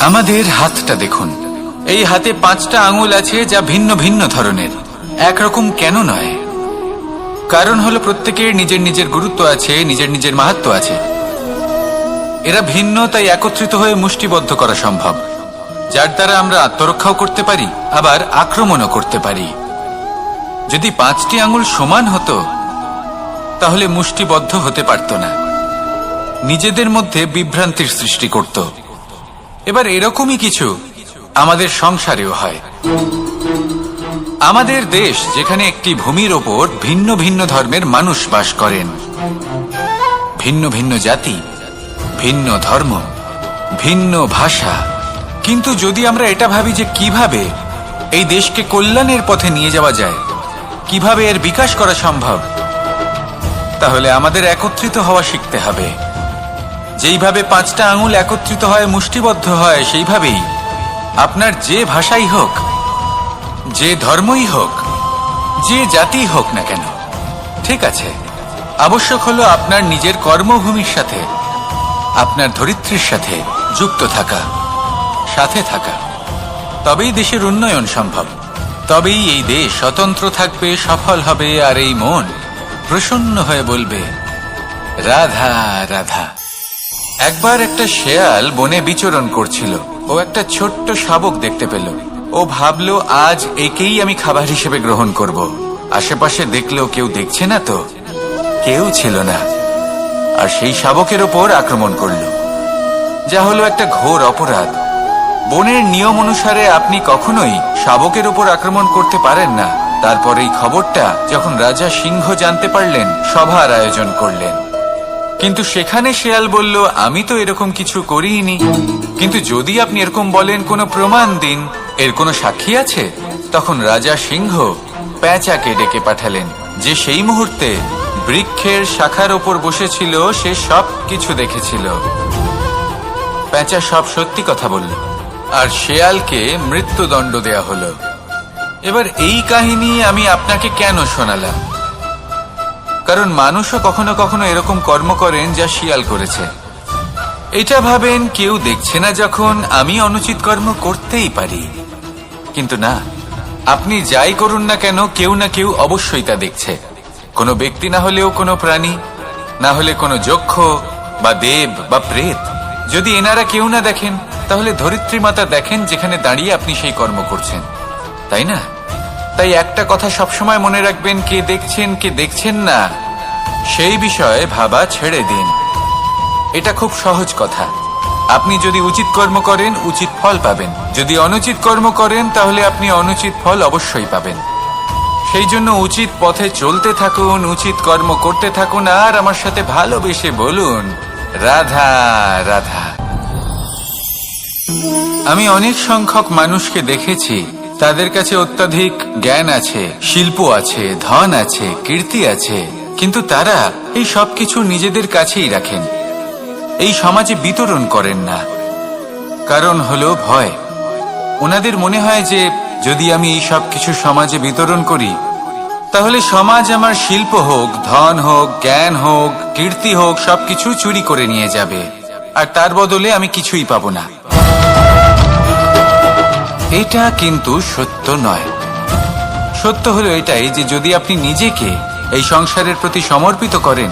আমাদের হাতটা দেখুন, এই হাতে 5টা আঙুল আছে যা ভিন্ন ভিন্ন ধরনের, একরকম কেন নয়? কারণ হলো প্রত্যেকের নিজের নিজের গুরুত্ব আছে, নিজের নিজের মাহাত্ম্য আছে। এরা ভিন্ন, তাই একত্রিত হয়ে মুষ্টিবদ্ধ করা সম্ভব, যার দ্বারা আমরা আত্মরক্ষাও করতে পারি, আবার আক্রমণও করতে পারি। যদি 5টি আঙুল সমান হতো তাহলে মুষ্টিবদ্ধ হতে পারত না, নিজেদের মধ্যে বিভ্রান্তির সৃষ্টি করত। এবার এরকমই কিছু আমাদের সংসারেও হয়। আমাদের দেশ, যেখানে একটি ভূমির ওপর ভিন্ন ভিন্ন ধর্মের মানুষ বাস করেন, ভিন্ন ভিন্ন জাতি, ভিন্ন ধর্ম, ভিন্ন ভাষা, কিন্তু যদি আমরা এটা ভাবি যে কিভাবে এই দেশকে কল্যাণের পথে নিয়ে যাওয়া যায়, কিভাবে এর বিকাশ করা সম্ভব, তাহলে আমাদের একত্রিত হওয়া শিখতে হবে। যেইভাবে 5টা আঙুল একত্রিত হয়, মুষ্টিবদ্ধ হয়, সেইভাবেই আপনার যে ভাষাই হোক, যে ধর্মই হোক, যে জাতি হোক না কেন, ঠিক আছে, আবশ্যক হলো আপনার নিজের কর্মভূমির সাথে, আপনার ধরিত্রীর সাথে যুক্ত থাকা, সাথে থাকা। তবেই দেশের উন্নয়ন সম্ভব, তবেই এই দেশ স্বতন্ত্র থাকবে, সফল হবে, আর এই মন প্রসন্ন হয়ে বলবে রাধা রাধা। একবার একটা শেয়াল বনে বিচরণ করছিল। ও একটা ছোট্ট শাবক দেখতে পেল। ও ভাবলো, আজ একেই আমি খাবার হিসেবে গ্রহণ করব। আশেপাশে দেখলো কেউ দেখছে না, তো কেউ ছিল না, আর সেই শাবকের ওপর আক্রমণ করল, যা হলো একটা ঘোর অপরাধ। বনের নিয়ম অনুসারে আপনি কখনোই শাবকের উপর আক্রমণ করতে পারেন না। তারপর এই খবরটা যখন রাজা সিংহ জানতে পারলেন, সভার আয়োজন করলেন। কিন্তু সেখানে শেয়াল বলল, আমি তো এরকম কিছু করিনি। কিন্তু যদি আপনি এরকম বলেন, কোনো প্রমাণ দিন, এর কোনো সাক্ষী আছে? তখন রাজা সিংহ পেঁচাকে ডেকে পাঠালেন, যে সেই মুহূর্তে বৃক্ষের শাখার ওপর বসেছিল, সে সব কিছু দেখেছিল। পেঁচা সব সত্যি কথা বলল, আর শেয়ালকে মৃত্যুদণ্ড দেয়া হলো। এবার এই কাহিনী আমি আপনাকে কেন শোনালাম? কারণ মানুষও কখনো কখনো এরকম কর্ম করেন যা শিয়াল করেছে। এটা ভাবেন কেউ দেখছে না, যখন আমি অনুচিত কর্ম করতেই পারি। কিন্তু না, আপনি যাই করুন না কেন, কেউ না কেউ অবশ্যই তা দেখছে। কোনো ব্যক্তি না হলেও কোনো প্রাণী, না হলে কোনো যক্ষ বা দেব বা প্রেত। যদি এনারা কেউ না দেখেন, তাহলে ধরিত্রী মাতা দেখেন, যেখানে দাঁড়িয়ে আপনি সেই কর্ম করছেন, তাই না? তাই একটা কথা সবসময় মনে রাখবেন, কে দেখছেন কে দেখছেন না সেই বিষয়ে ভাবা ছেড়ে দিন। এটা খুব সহজ কথা। আপনি যদি উচিত কর্ম করেন, উচিত ফল পাবেন। যদি অনুচিত কর্ম করেন, তাহলে আপনি অনুচিত ফল অবশ্যই পাবেন। সেই জন্য উচিত পথে চলতে থাকুন, উচিত কর্ম করতে থাকুন, আর আমার সাথে ভালোবেসে বলুন রাধা রাধা। আমি অনেক সংখ্যক মানুষকে দেখেছি, তাদের কাছে অত্যাধিক জ্ঞান আছে, শিল্প আছে, ধন আছে, কীর্তি আছে, কিন্তু তারা এই সবকিছু নিজেদের কাছেই রাখেন, এই সমাজে বিতরণ করেন না। কারণ হলো ভয়। ওনাদের মনে হয় যে যদি আমি এই সব কিছু সমাজে বিতরণ করি, তাহলে সমাজ আমার শিল্প হোক, ধন হোক, জ্ঞান হোক, কীর্তি হোক, সবকিছু চুরি করে নিয়ে যাবে, আর তার বদলে আমি কিছুই পাবো না। এটা কিন্তু সত্য নয়। সত্য হলো এটাই যে যদি আপনি নিজেকে এই সংসারের প্রতি সমর্পিত করেন,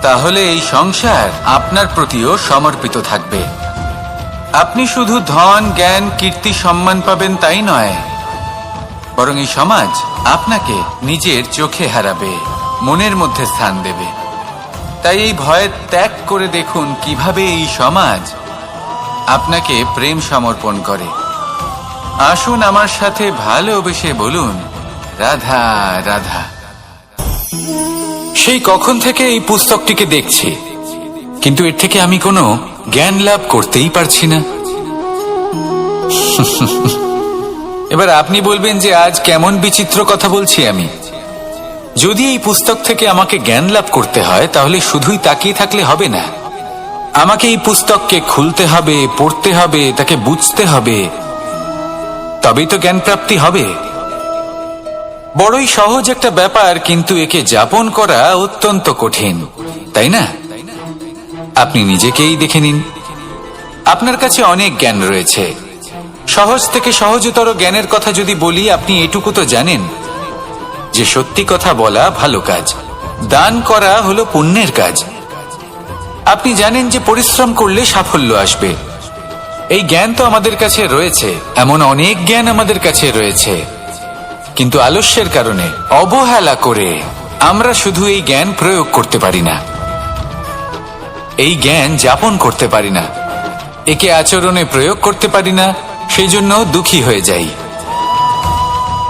তাহলে এই সংসার আপনার প্রতিও সমর্পিত থাকবে। আপনি শুধু ধন, জ্ঞান, কীর্তি, সম্মান পাবেন তাই নয়, বরং এই সমাজ আপনাকে নিজের চোখে হারাবে, মনের মধ্যে স্থান দেবে। তাই এই ভয় ত্যাগ করে দেখুন কিভাবে এই সমাজ আপনাকে প্রেম সমর্পণ করে। আসুন আমার সাথে ভালোবেসে বলুন রাধা রাধা। সেই কখন থেকে এই পুস্তকটিকে দেখছি, কিন্তু এর থেকে আমি কোনো জ্ঞান লাভ করতেই পারছি না। এবার আপনি বলবেন যে আজ কেমন বিচিত্র কথা বলছি আমি। যদি এই পুস্তক থেকে আমাকে জ্ঞান লাভ করতে হয়, তাহলে শুধুই তাকিয়ে থাকলে হবে না। আমাকে এই পুস্তককে খুলতে হবে, পড়তে হবে, তাকে বুঝতে হবে, তবেই তো জ্ঞান প্রাপ্তি হবে। বড়ই সহজ একটা ব্যাপার, কিন্তু একে যাপন করা অত্যন্ত কঠিন, তাই না? আপনি নিজেকেই দেখে নিন। আপনার কাছে অনেক জ্ঞান রয়েছে। সহজ থেকে সহজতর জ্ঞানের কথা যদি বলি, আপনি এটুকু তো জানেন যে সত্যি কথা বলা ভালো কাজ, দান করা হলো পুণ্যের কাজ। আপনি জানেন যে পরিশ্রম করলে সাফল্য আসবে। এই জ্ঞান তো আমাদের কাছে রয়েছে, এমন অনেক জ্ঞান আমাদের কাছে রয়েছে, কিন্তু আলস্যের কারণে, অবহেলা করে আমরা শুধু এই জ্ঞান প্রয়োগ করতে পারি না, এই জ্ঞান যাপন করতে পারি না, একে আচরণে প্রয়োগ করতে পারি না, সেই জন্য দুঃখী হয়ে যাই।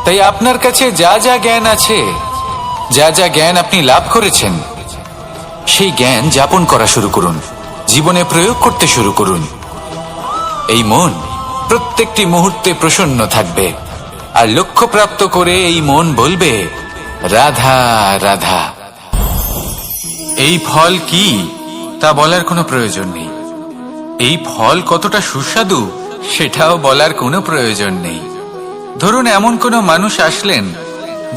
তাই আপনার কাছে যা যা জ্ঞান আছে, যা যা জ্ঞান আপনি লাভ করেছেন, সেই জ্ঞান যাপন করা শুরু করুন, জীবনে প্রয়োগ করতে শুরু করুন। এই মন প্রত্যেকটি মুহূর্তে প্রসন্ন থাকবে, আর লক্ষ্যপ্রাপ্ত করে এই মন বলবে, রাধা রাধা। এই ফল কি তা বলার কোনো প্রয়োজন নেই, এই ফল কতটা সুস্বাদু সেটাও বলার কোনো প্রয়োজন নেই। ধরুন এমন কোনো মানুষ আসলেন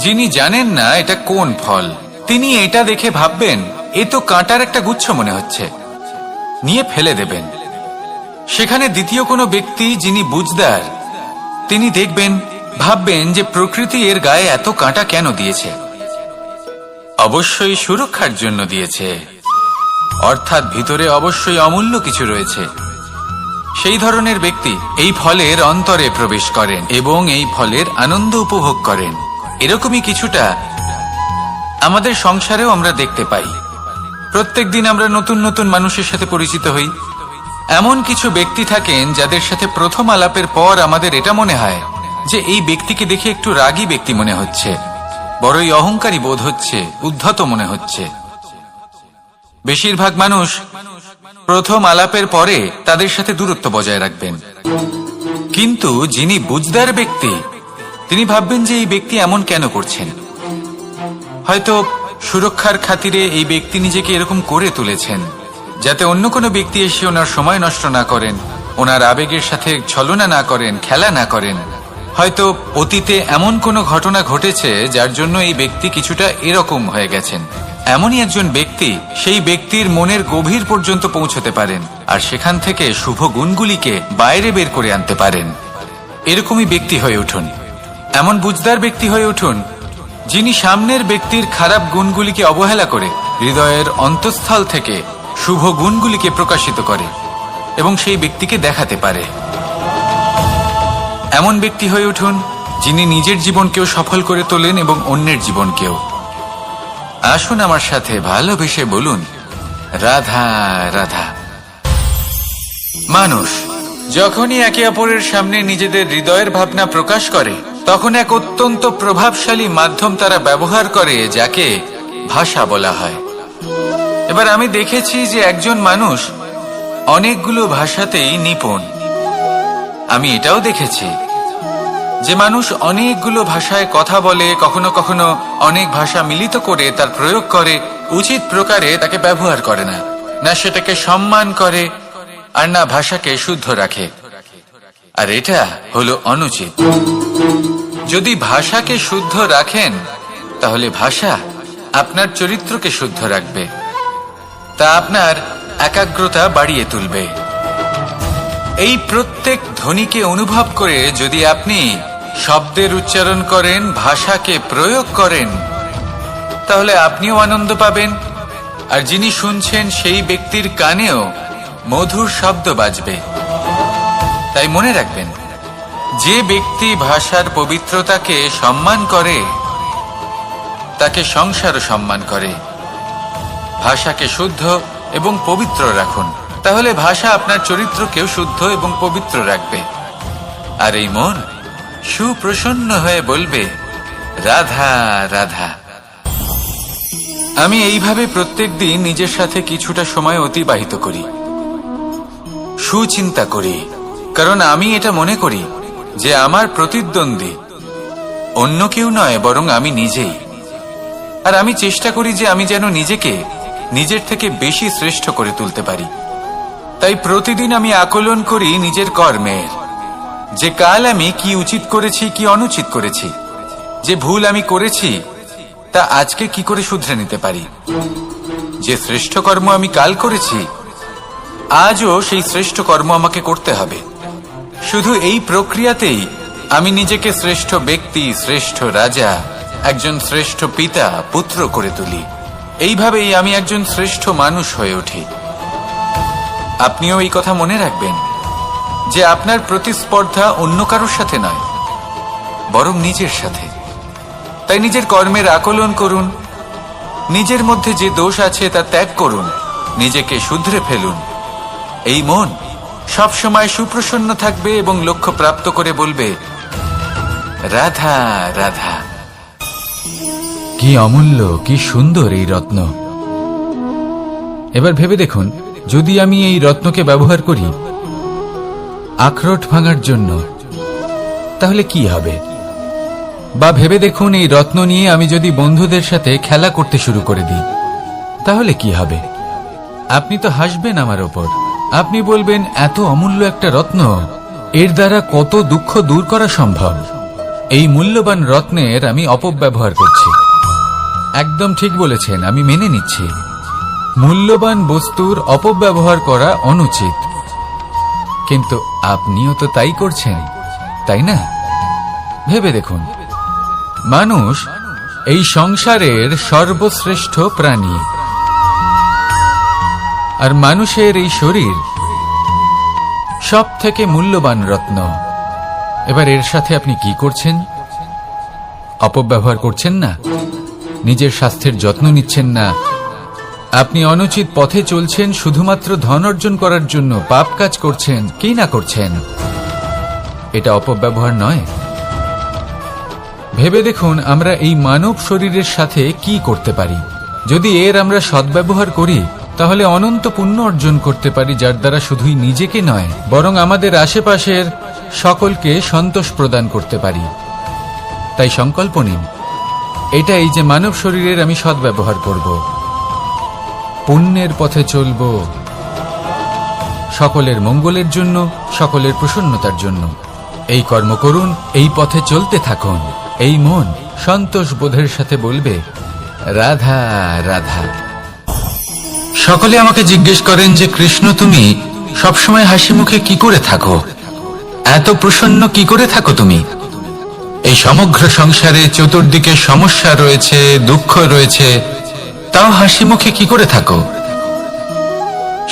যিনি জানেন না এটা কোন ফল, তিনি এটা দেখে ভাববেন এ তো কাঁটার একটা গুচ্ছ মনে হচ্ছে, নিয়ে ফেলে দেবেন। সেখানে দ্বিতীয় কোনো ব্যক্তি যিনি বুঝদার, তিনি দেখবেন, ভাববেন যে প্রকৃতি এর গায়ে এত কাঁটা কেন দিয়েছে, অবশ্যই সুরক্ষার জন্য দিয়েছে, অর্থাৎ ভিতরে অবশ্যই অমূল্য কিছু রয়েছে। সেই ধরনের ব্যক্তি এই ফলের অন্তরে প্রবেশ করেন এবং এই ফলের আনন্দ উপভোগ করেন। এরকমই কিছুটা আমাদের সংসারেও আমরা দেখতে পাই। প্রত্যেকদিন আমরা নতুন নতুন মানুষের সাথে পরিচিত হই। এমন কিছু ব্যক্তি থাকেন যাদের সাথে প্রথম আলাপের পর আমাদের এটা মনে হয় যে এই ব্যক্তিকে দেখে একটু রাগী ব্যক্তি মনে হচ্ছে, বড়ই অহংকারী বোধ হচ্ছে, উদ্ধত মনে হচ্ছে। বেশিরভাগ মানুষ প্রথম আলাপের পরে তাদের সাথে দূরত্ব বজায় রাখবেন, কিন্তু যিনি বুঝদার ব্যক্তি তিনি ভাববেন যে এই ব্যক্তি এমন কেন করছেন। হয়তো সুরক্ষার খাতিরে এই ব্যক্তি নিজেকে এরকম করে তুলেছেন যাতে অন্য কোনো ব্যক্তি এসে ওনার সময় নষ্ট না করেন, ওনার আবেগের সাথে ছলনা না করেন, খেলা না করেন। হয়তো অতীতে এমন কোনো ঘটনা ঘটেছে যার জন্য এই ব্যক্তি কিছুটা এরকম হয়ে গেছেন। এমনই একজন ব্যক্তি সেই ব্যক্তির মনের গভীর পর্যন্ত পৌঁছতে পারেন আর সেখান থেকে শুভ গুণগুলিকে বাইরে বের করে আনতে পারেন। এরকমই ব্যক্তি হয়ে উঠুন, এমন বুঝদার ব্যক্তি হয়ে উঠুন যিনি সামনের ব্যক্তির খারাপ গুণগুলিকে অবহেলা করে হৃদয়ের অন্তঃস্থল থেকে শুভ গুণগুলিকে প্রকাশিত করে এবং সেই ব্যক্তিকে দেখাতে পারে। এমন ব্যক্তি হয়ে উঠুন যিনি নিজের জীবনকেও সফল করে তোলেন এবং অন্যের জীবনকেও। আসুন আমার সাথে ভালোবেসে বলুন, রাধা রাধা। মানুষ যখনই একে অপরের সামনে নিজেদের হৃদয়ের ভাবনা প্রকাশ করে তখন এক অত্যন্ত প্রভাবশালী মাধ্যম তারা ব্যবহার করে, যাকে ভাষা বলা হয়। এবার আমি দেখেছি যে একজন মানুষ অনেকগুলো ভাষাতেই নিপুণ। আমি এটাও দেখেছি যে মানুষ অনেকগুলো ভাষায় কথা বলে, কখনো কখনো অনেক ভাষা মিলিত করে তার প্রয়োগ করে, উচিত প্রকারে তাকে ব্যবহার করে না, না সেটাকে সম্মান করে আর না ভাষাকে শুদ্ধ রাখে। আর এটা হলো অনুচিত। যদি ভাষাকে শুদ্ধ রাখেন তাহলে ভাষা আপনার চরিত্রকে শুদ্ধ রাখবে, তা আপনার একাগ্রতা বাড়িয়ে তুলবে। এই প্রত্যেক ধ্বনিকে অনুভব করে যদি আপনি শব্দের উচ্চারণ করেন, ভাষাকে প্রয়োগ করেন, তাহলে আপনিও আনন্দ পাবেন আর যিনি শুনছেন সেই ব্যক্তির কানেও মধুর শব্দ বাজবে। তাই মনে রাখবেন, যে ব্যক্তি ভাষার পবিত্রতাকে সম্মান করে তাকে সংসারও সম্মান করে। ভাষাকে শুদ্ধ এবং পবিত্র রাখুন, তাহলে ভাষা আপনার চরিত্রকেও শুদ্ধ এবং পবিত্র রাখবে। আর এই মন সুপ্রসন্ন হয়ে বলবে, রাধা রাধা। আমি এইভাবে প্রত্যেক দিন নিজের সাথে কিছুটা সময় অতিবাহিত করি, সুচিন্তা করি, কারণ আমি এটা মনে করি যে আমার প্রতিদ্বন্দ্বী অন্য কেউ নয় বরং আমি নিজেই। আর আমি চেষ্টা করি যে আমি যেন নিজেকে নিজের থেকে বেশি শ্রেষ্ঠ করে তুলতে পারি। তাই প্রতিদিন আমি আকলন করি নিজের কর্মের, যে কাল আমি কি উচিত করেছি, কি অনুচিত করেছি, যে ভুল আমি করেছি তা আজকে কি করে শুধরে নিতে পারি, যে শ্রেষ্ঠ কর্ম আমি কাল করেছি আজও সেই শ্রেষ্ঠ কর্ম আমাকে করতে হবে। শুধু এই প্রক্রিয়াতেই আমি নিজেকে শ্রেষ্ঠ ব্যক্তি, শ্রেষ্ঠ রাজা, একজন শ্রেষ্ঠ পিতা, পুত্র করে তুলি। এইভাবেই আমি একজন শ্রেষ্ঠ মানুষ হয়ে উঠি। আপনিও এই কথা মনে রাখবেন যে আপনার প্রতিস্পর্ধা অন্য কারোর সাথে নয়, বরং নিজের সাথে। তাই নিজের কর্মের আকলন করুন, নিজের মধ্যে যে দোষ আছে তা ত্যাগ করুন, নিজেকে শুধরে ফেলুন। এই মন সবসময় সুপ্রসন্ন থাকবে এবং লক্ষ্য প্রাপ্ত করে বলবে, রাধা রাধা। কি অমূল্য, কি সুন্দর এই রত্ন। এবার ভেবে দেখুন, যদি আমি এই রত্নকে ব্যবহার করি আখরোট ভাঙার জন্য, তাহলে কি হবে? বা ভেবে দেখুন, এই রত্ন নিয়ে আমি যদি বন্ধুদের সাথে খেলা করতে শুরু করে দিই, তাহলে কি হবে? আপনি তো হাসবেন আমার ওপর। আপনি বলবেন, এত অমূল্য একটা রত্ন, এর দ্বারা কত দুঃখ দূর করা সম্ভব। এই মূল্যবান রত্নের আমি অপব্যবহার করছি। একদম ঠিক বলেছেন, আমি মেনে নিচ্ছি। মূল্যবান বস্তুর অপব্যবহার করা অনুচিত, কিন্তু আপনিও তো তাই করছেন, তাই না? ভেবে দেখুন, মানুষ এই সংসারের সর্বশ্রেষ্ঠ প্রাণী, আর মানুষের এই শরীর সব থেকে মূল্যবান রত্ন। এবার এর সাথে আপনি কি করছেন? অপব্যবহার করছেন না, নিজের স্বাস্থ্যের যত্ন নিচ্ছেন না, আপনি অনুচিত পথে চলছেন শুধুমাত্র ধন অর্জন করার জন্য, পাপ কাজ করছেন, কি না করছেন? এটা অপব্যবহার নয়? ভেবে দেখুন, আমরা এই মানব শরীরের সাথে কি করতে পারি। যদি এর আমরা সদ্ব্যবহার করি, তাহলে অনন্ত পুণ্য অর্জন করতে পারি, যার দ্বারা শুধুই নিজেকে নয়, বরং আমাদের আশেপাশের সকলকে সন্তোষ প্রদান করতে পারি। তাই সংকল্প নিন, এটাই যে মানব শরীরের আমি সদ্ব্যবহার করব, পুণ্যের পথে চলব, সকলের মঙ্গলের জন্য, সকলের প্রসন্নতার জন্য। এই কর্ম করুন, এই পথে চলতে থাকুন। এই মন সন্তোষ বোধের সাথে বলবে, রাধা রাধা। সকলে আমাকে জিজ্ঞেস করেন যে, কৃষ্ণ, তুমি সবসময় হাসি মুখে কি করে থাকো? এত প্রসন্ন কি করে থাকো তুমি? এই সমগ্র সংসারে চতুর্দিকে সমস্যা রয়েছে, দুঃখ রয়েছে, তাও হাসি মুখে কি করে থাকো?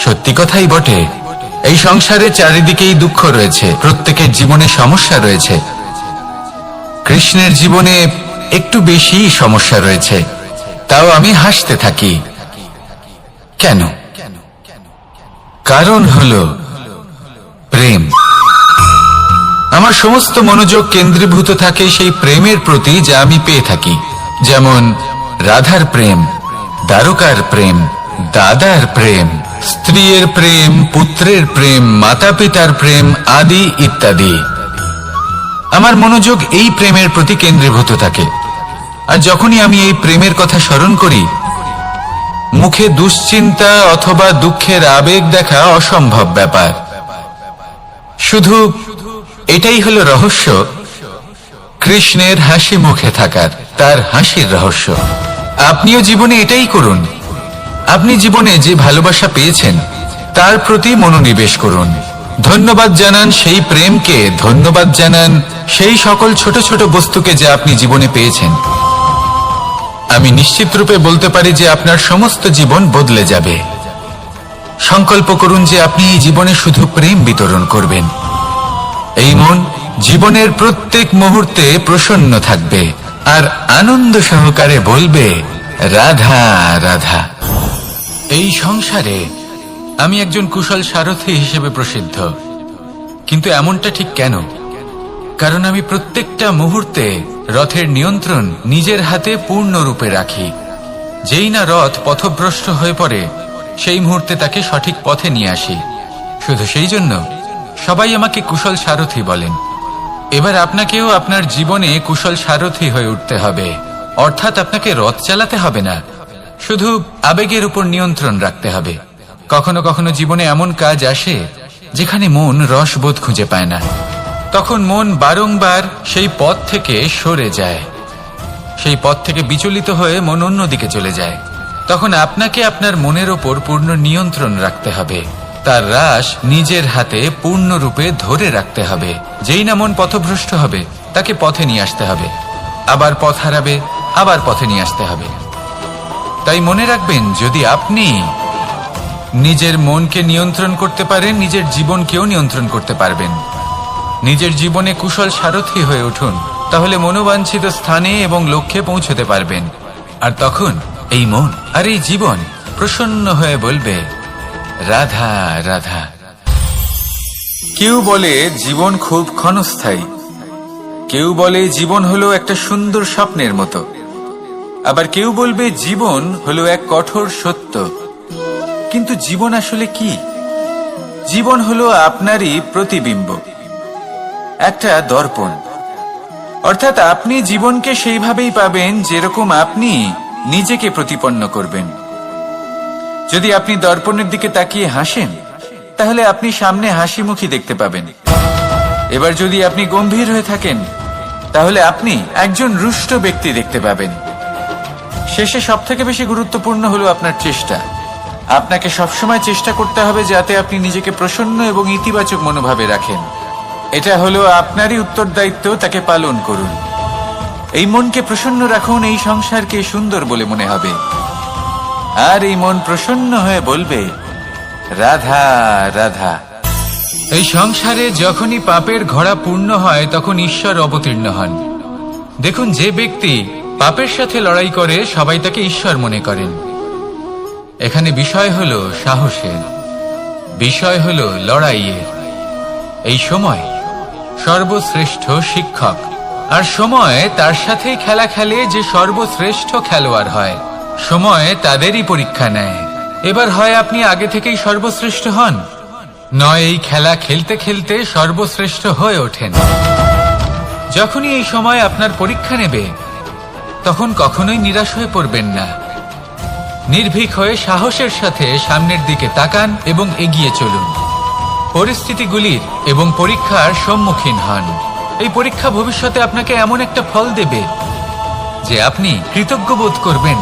সত্যি কথাই বটে, এই সংসারে চারিদিকেই দুঃখ রয়েছে, প্রত্যেকের জীবনে সমস্যা রয়েছে। কৃষ্ণের জীবনে একটু বেশি সমস্যা রয়েছে, তাও আমি হাসতে থাকি। কেন? কারণ হলো প্রেম। আমার সমস্ত মনোযোগ কেন্দ্রীভূত থাকে সেই প্রেমের প্রতি যা আমি পেয়ে থাকি। যেমন রাধার প্রেম, দ্বারকার প্রেম, দাদার প্রেম, স্ত্রীর প্রেম, পুত্রের প্রেম, মাতা পিতার প্রেম আদি ইত্যাদি। আমার মনোযোগ এই প্রেমের প্রতি কেন্দ্রীভূত থাকে। আর যখনই আমি এই প্রেমের কথা স্মরণ করি, মুখে দুশ্চিন্তা অথবা দুঃখের আবেগ দেখা অসম্ভব ব্যাপার। শুধু এটাই হলো রহস্য কৃষ্ণের হাসি মুখে থাকার, তার হাসির রহস্য। আপনিও জীবনে এটাই করুন। আপনি জীবনে যে ভালোবাসা পেয়েছেন তার প্রতি মনোনিবেশ করুন। ধন্যবাদ জানান সেই প্রেমকে, ধন্যবাদ জানান সেই সকল ছোট ছোট বস্তুকে যা আপনি জীবনে পেয়েছেন। আমি নিশ্চিত রূপে বলতে পারি যে আপনার সমস্ত জীবন বদলে যাবে। সংকল্প করুন যে আপনি এই জীবনে শুধু প্রেম বিতরণ করবেন। এই মন জীবনের প্রত্যেক মুহূর্তে প্রসন্ন থাকবে আর আনন্দ সহকারে বলবে, রাধা রাধা। এই সংসারে আমি একজন কুশল সারথি হিসেবে প্রসিদ্ধ, কিন্তু এমনটা ঠিক কেন? কারণ আমি প্রত্যেকটা মুহূর্তে রথের নিয়ন্ত্রণ নিজের হাতে পূর্ণরূপে রাখি। যেই না রথ পথভ্রষ্ট হয়ে পড়ে, সেই মুহূর্তে তাকে সঠিক পথে নিয়ে আসি। শুধু সেই জন্য সবাই আমাকে কুশল সারথি বলেন। এবার আপনাকেও আপনার জীবনে কুশল সারথি হয়ে উঠতে হবে। অর্থাৎ আপনাকে রথ চালাতে হবে না, শুধু আবেগের উপর নিয়ন্ত্রণ রাখতে হবে। কখনো কখনো জীবনে এমন কাজ আসে যেখানে মন রসবোধ খুঁজে পায় না। তখন মন বারংবার সেই পথ থেকে সরে যায়, সেই পথ থেকে বিচলিত হয়ে মন অন্যদিকে চলে যায়। তখন আপনাকে আপনার মনের ওপর পূর্ণ নিয়ন্ত্রণ রাখতে হবে। তার রাশ নিজের হাতে পূর্ণরূপে ধরে রাখতে হবে। যেই না মন পথভ্রষ্ট হবে তাকে পথে নিয়ে আসতে হবে, আবার পথ হারাবে, আবার পথে নিয়ে আসতে হবে। তাই মনে রাখবেন, যদি আপনি নিজের মনকে নিয়ন্ত্রণ করতে পারেন, নিজের জীবনকেও নিয়ন্ত্রণ করতে পারবেন। নিজের জীবনে কুশল সারথি হয়ে উঠুন, তাহলে মনোবাঞ্ছিত স্থানে এবং লক্ষ্যে পৌঁছতে পারবেন। আর তখন এই মন আর এই জীবন প্রসন্ন হয়ে বলবে, রাধা রাধা। কেউ বলে জীবন খুব ক্ষণস্থায়ী, কেউ বলে জীবন হলো একটা সুন্দর স্বপ্নের মতো, আবার কেউ বলবে জীবন হলো এক কঠোর সত্য। কিন্তু জীবন আসলে কি? জীবন হলো আপনারই প্রতিবিম্ব, একটা দর্পণ। অর্থাৎ আপনি জীবনকে সেইভাবেই পাবেন যেরকম আপনি নিজেকে প্রতিপন্ন করবেন। যদি আপনি দর্পণের দিকে তাকিয়ে হাসেন, তাহলে আপনি সামনে হাসি মুখী দেখতে পাবেন। এবার যদি আপনি গম্ভীর হয়ে থাকেন, তাহলে আপনি একজন রুষ্ট ব্যক্তি দেখতে পাবেন। শেষে সবথেকে বেশি গুরুত্বপূর্ণ হলো আপনার চেষ্টা। আপনাকে সবসময় চেষ্টা করতে হবে যাতে আপনি নিজেকে প্রসন্ন এবং ইতিবাচক মনোভাবে রাখেন। এটা হলো আপনারই উত্তরদায়িত্ব, তাকে পালন করুন। এই মনকে প্রসন্ন রাখুন, এই সংসারকে সুন্দর বলে মনে হবে। আর এই মন প্রসন্ন হয়ে বলবে, রাধা রাধা। এই সংসারে যখনই পাপের ঘোড়া পূর্ণ হয়, তখন ঈশ্বর অবতীর্ণ হন। দেখুন, যে ব্যক্তি পাপের সাথে লড়াই করে, সবাই তাকে ঈশ্বর মনে করেন। এখানে বিষয় হলো সাহসের, বিষয় হলো লড়াইয়ের। এই সময় সর্বশ্রেষ্ঠ শিক্ষক, আর সময় তার সাথেই খেলা খেলে যে সর্বশ্রেষ্ঠ খেলোয়াড় হয়। সময় তাদেরই পরীক্ষা নেয়। এবার হয় আপনি আগে থেকেই সর্বশ্রেষ্ঠ হন, নয় এই খেলা খেলতে খেলতে সর্বশ্রেষ্ঠ হয়ে ওঠেন। যখনই এই সময় আপনার পরীক্ষা নেবে, তখন কখনোই নিরাশ হয়ে পড়বেন না। নির্ভীক হয়ে সাহসের সাথে সামনের দিকে তাকান এবং এগিয়ে চলুন। পরিস্থিতিগুলির এবং পরীক্ষার সম্মুখীন হন। এই পরীক্ষা ভবিষ্যতে আপনাকে এমন একটা ফল দেবে যে আপনি কৃতজ্ঞ বোধ করবেন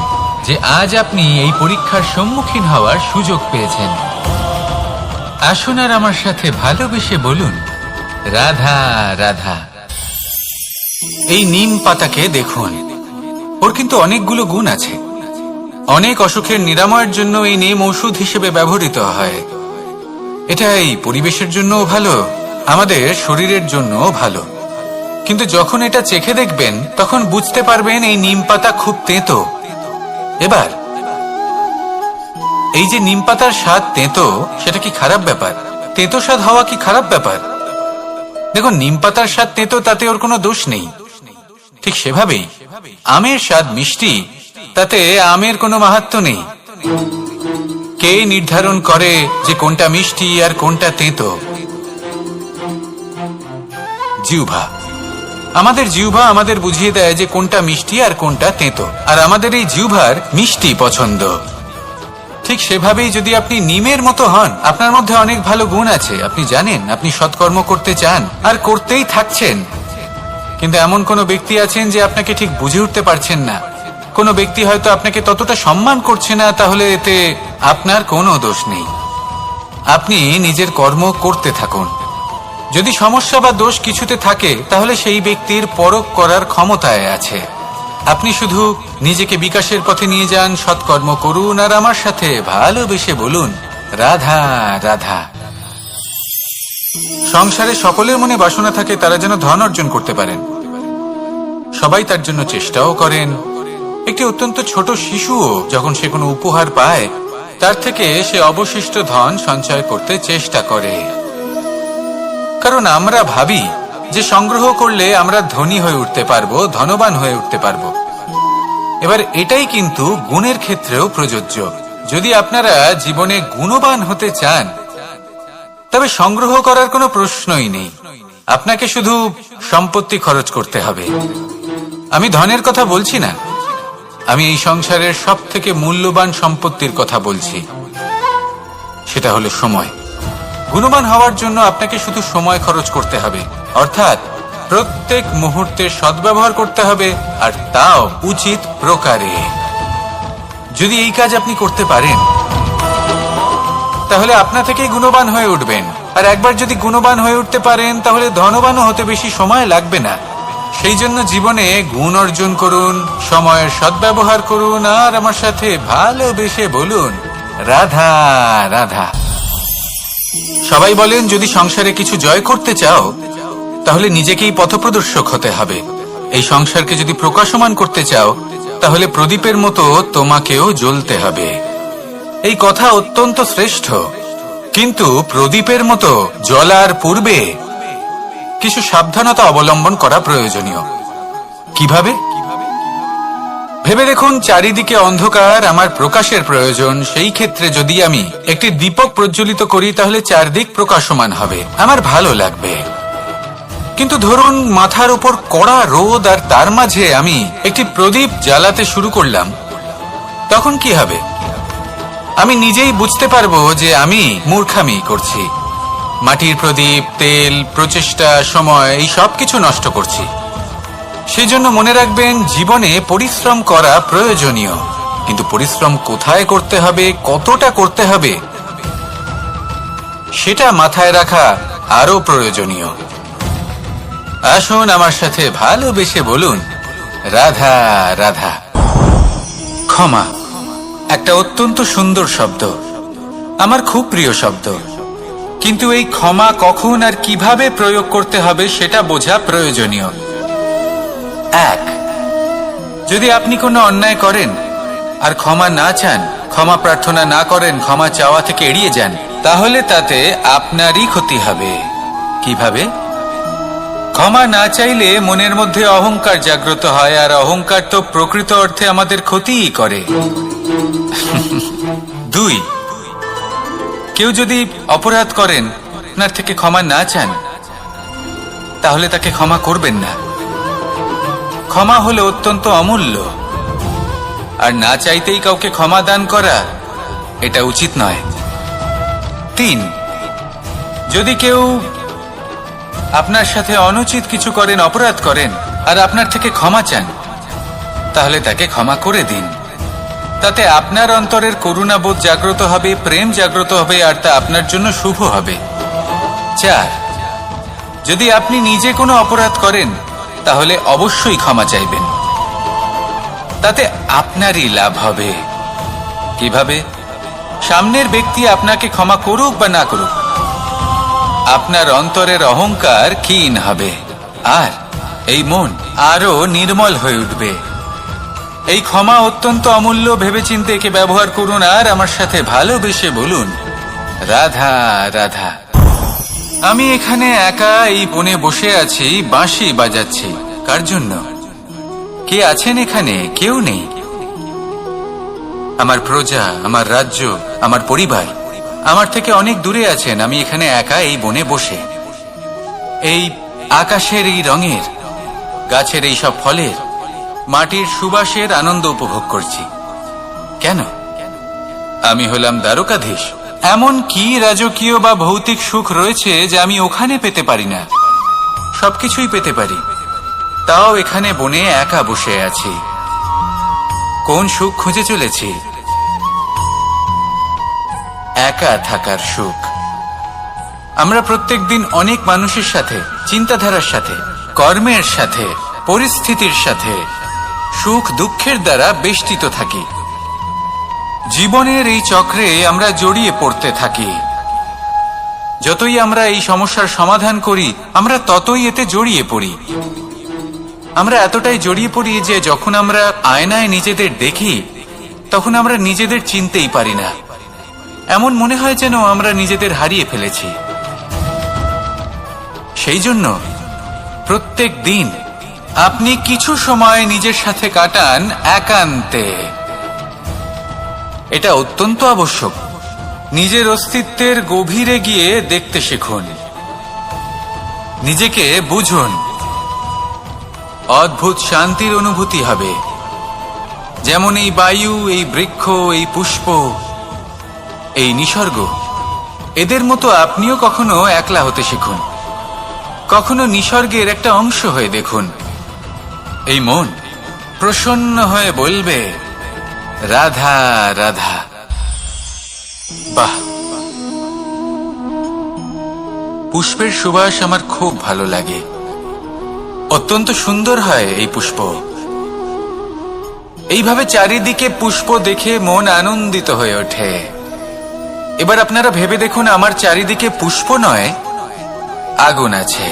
যে আজ আপনি এই পরীক্ষার সম্মুখীন হওয়ার সুযোগ পেয়েছেন। আসুন আর আমার সাথে ভালোবেসে বলুন, রাধা রাধা। এই নিম পাতাকে দেখুন, ওর কিন্তু অনেকগুলো গুণ আছে। অনেক অসুখের নিরাময়ের জন্য এই নিম ঔষধ হিসেবে ব্যবহৃত হয়। এটা এই পরিবেশের জন্যও ভালো, আমাদের শরীরের জন্যও ভালো। কিন্তু যখন এটা চেখে দেখবেন, তখন বুঝতে পারবেন এই নিম পাতা খুব তেঁতো। এবার এই যে নিম পাতার স্বাদ তেঁতো, সেটা কি খারাপ ব্যাপার? তেঁতো স্বাদ হওয়া কি খারাপ ব্যাপার? দেখুন, নিম পাতার স্বাদ তেঁতো, তাতে ওর কোনো দোষ নেই। ঠিক সেভাবেই আমের স্বাদ মিষ্টি, তাতে আমের কোনো মাহাত্ম্য নেই। কে নির্ধারণ করে যে কোনটা মিষ্টি আর কোনটা তেঁতো? জিহ্বা। আমাদের জিহ্বা আমাদের বুঝিয়ে দেয় যে কোনটা মিষ্টি আর কোনটা তেঁতো, আর আমাদের এই জিহ্বার মিষ্টি পছন্দ। ঠিক সেভাবেই যদি আপনি নিমের মতো হন, আপনার মধ্যে অনেক ভালো গুণ আছে, আপনি জানেন, আপনি সৎকর্ম করতে চান আর করতেই থাকছেন। কিন্তু এমন কোনো ব্যক্তি আছেন যে আপনাকে ঠিক বুঝে উঠতে পারছেন না। কোনো ব্যক্তি হয়তো আপনাকে ততটা সম্মান করছে না, তাহলে এতে আপনার কোনো দোষ নেই। আপনি নিজের কর্ম করতে থাকুন। যদি সমস্যা বা দোষ কিছুতে থাকে, তাহলে সেই ব্যক্তির পরখ করার ক্ষমতায় আছে। আপনি শুধু নিজেকে বিকাশের পথে নিয়ে যান, সৎকর্ম করুন, আর আমার সাথে ভালোবেসে বলুন, রাধা রাধা। সংসারে সকলের মনে বাসনা থাকে তারা যেন ধন অর্জন করতে পারেন। সবাই তার জন্য চেষ্টাও করেন। একটি অত্যন্ত ছোট শিশুও যখন সে কোনো উপহার পায়, তার থেকে সে অবশিষ্ট ধন সঞ্চয় করতে চেষ্টা করে। কারণ আমরা ভাবি যে সংগ্রহ করলে আমরা ধনী হয়ে উঠতে পারবো, ধনবান হয়ে উঠতে পারবো। এবার এটাই কিন্তু গুণের ক্ষেত্রেও প্রযোজ্য। যদি আপনারা জীবনে গুণবান হতে চান, তবে সংগ্রহ করার কোনো প্রশ্নই নেই। আপনাকে শুধু সম্পত্তি খরচ করতে হবে। আমি ধনের কথা বলছি না, আমি এই সংসারের সব থেকে মূল্যবান সম্পত্তির কথা বলছি। সেটা হলো সময়। গুণবান হওয়ার জন্য আপনাকে শুধু সময় খরচ করতে হবে, অর্থাৎ প্রত্যেক মুহূর্তের সদ্ব্যবহার করতে হবে, আর তাও উচিত প্রকারে। যদি এই কাজ আপনি করতে পারেন, তাহলে আপনা থেকেই গুণবান হয়ে উঠবেন। আর একবার যদি গুণবান হয়ে উঠতে পারেন তাহলে ধনবানও হতে বেশি সময় লাগবে না। সেই জন্য জীবনে গুণ অর্জন করুন, সময়ের সদ্ব্যবহার করুন, আর আমার সাথে ভালোবেসে বলুন, রাধা রাধা। সবাই বলেন, যদি সংসারে কিছু জয় করতে চাও তাহলে নিজেকেই পথপ্রদর্শক হতে হবে। এই সংসারকে যদি প্রকাশমান করতে চাও তাহলে প্রদীপের মতো তোমাকেও জ্বলতে হবে। এই কথা অত্যন্ত শ্রেষ্ঠ, কিন্তু প্রদীপের মতো জ্বলার পূর্বে কিছু সাবধানতা অবলম্বন করা প্রয়োজনীয়। কিভাবে? ভেবে দেখুন, চারিদিকে অন্ধকার, আমার প্রকাশের প্রয়োজন। সেই ক্ষেত্রে যদি আমি একটি দীপক প্রজ্বলিত করি তাহলে চারদিক প্রকাশমান হবে, আমার ভালো লাগবে। কিন্তু ধরুন মাথার উপর কড়া রোদ আর তার মাঝে আমি একটি প্রদীপ জ্বালাতে শুরু করলাম, তখন কি হবে? আমি নিজেই বুঝতে পারবো যে আমি মূর্খামি করছি। মাটির প্রদীপ, তেল, প্রচেষ্টা, সময়, এই সব কিছু নষ্ট করছি। সেই জন্য মনে রাখবেন, জীবনে পরিশ্রম করা প্রয়োজনীয়, কিন্তু পরিশ্রম কোথায় করতে হবে, কতটা করতে হবে, সেটা মাথায় রাখা আরো প্রয়োজনীয়। আসুন আমার সাথে ভালোবেসে বলুন, রাধা রাধা। ক্ষমা একটা অত্যন্ত সুন্দর শব্দ, আমার খুব প্রিয় শব্দ, কিন্তু এই ক্ষমা কখন আর কিভাবে প্রয়োগ করতে হবে সেটা বোঝা প্রয়োজনীয়। এক, যদি আপনি কোনো অন্যায় করেন আর ক্ষমা না চান, ক্ষমা প্রার্থনা না করেন, ক্ষমা চাওয়া থেকে এড়িয়ে যান, তাহলে তাতে আপনারই ক্ষতি হবে। কিভাবে? ক্ষমা না চাইলে মনের মধ্যে অহংকার জাগ্রত হয়, আর অহংকার তো প্রকৃত অর্থে আমাদের ক্ষতিই করে। দুই, কেউ যদি অপরাধ করেন, আপনার থেকে ক্ষমা না চান, তাহলে তাকে ক্ষমা করবেন না। ক্ষমা হলো অত্যন্ত অমূল্য, আর না চাইতেই কাউকে ক্ষমা দান করা এটা উচিত নয়। তিন, যদি কেউ আপনার সাথে অনুচিত কিছু করেন, অপরাধ করেন, আর আপনার থেকে ক্ষমা চান, তাহলে তাকে ক্ষমা করে দিন। তাতে আপনার অন্তরের করুণাবোধ জাগ্রত হবে, প্রেম জাগ্রত হবে, আর তা আপনার জন্য শুভ হবে। চার, যদি আপনি নিজে কোনো অপরাধ করেন তাহলে অবশ্যই ক্ষমা চাইবেন, তাতে আপনারই লাভ হবে। কিভাবে? সামনের ব্যক্তি আপনাকে ক্ষমা করুক বা না করুক, আপনার অন্তরের অহংকার ক্ষীণ হবে, আর এই মন আরো নির্মল হয়ে উঠবে। এই ক্ষমা অত্যন্ত অমূল্য, ভেবেচিন্তে একে ব্যবহার করুন, আর আমার সাথে ভালোবেসে বলুন, রাধা রাধা। আমি এখানে একা এই বনে বসে আছি, বাঁশি বাজাচ্ছি। কার জন্য? কে আছেন এখানে? কেউ নেই। আমার প্রজা, আমার রাজ্য, আমার পরিবার আমার থেকে অনেক দূরে আছেন। আমি এখানে একা এই বনে বসে এই আকাশের এই রঙের, গাছের এই সব ফলের, মাটির সুবাসের আনন্দ উপভোগ করছি। কেন? আমি হলাম দ্বারকাধীশ। এমন কি রাজকীয় বা ভৌতিক সুখ রয়েছে যে আমি ওখানে পেতে পারি না? সবকিছুই পেতে পারি, তাও এখানে বনে একা বসে আছি। কোন সুখ খুঁজে চলেছি? একা থাকার সুখ। আমরা প্রত্যেকদিন অনেক মানুষের সাথে, চিন্তাধারার সাথে, কর্মের সাথে, পরিস্থিতির সাথে, সুখ দুঃখের দ্বারা বেষ্টিত থাকি। জীবনের এই চক্রে আমরা জড়িয়ে পড়তে থাকি। যতই আমরা এই সমস্যার সমাধান করি, আমরা ততই এতে জড়িয়ে পড়ি। আমরা এতটাই জড়িয়ে পড়ি যে যখন আমরা আয়নায় নিজেদের দেখি তখন আমরা নিজেদের চিনতেই পারি না। এমন মনে হয় যেন আমরা নিজেদের হারিয়ে ফেলেছি। সেই জন্য প্রত্যেক দিন আপনি কিছু সময় নিজের সাথে কাটান একান্তে। এটা অত্যন্ত আবশ্যক। নিজের অস্তিত্বের গভীরে গিয়ে দেখতে শিখুন, নিজেকে বুঝুন। অদ্ভুত শান্তির অনুভূতি হবে। যেমন এই বায়ু, এই বৃক্ষ, এই পুষ্প, এই নিসর্গ, এদের মতো আপনিও কখনো একলা হতে শিখুন। কখনো নিসর্গের একটা অংশ হয়ে দেখুন। এই মন প্রসন্ন হয়ে বলবে, রাধা রাধা। বাহ, পুষ্পের সুবাস আমার খুব ভালো লাগে। অত্যন্ত সুন্দর হয় এই পুষ্প। এইভাবে চারিদিকে পুষ্প দেখে মন আনন্দিত হয়ে ওঠে। এবার আপনারা ভেবে দেখুন, আমার চারিদিকে পুষ্প নয়, আগুন আছে।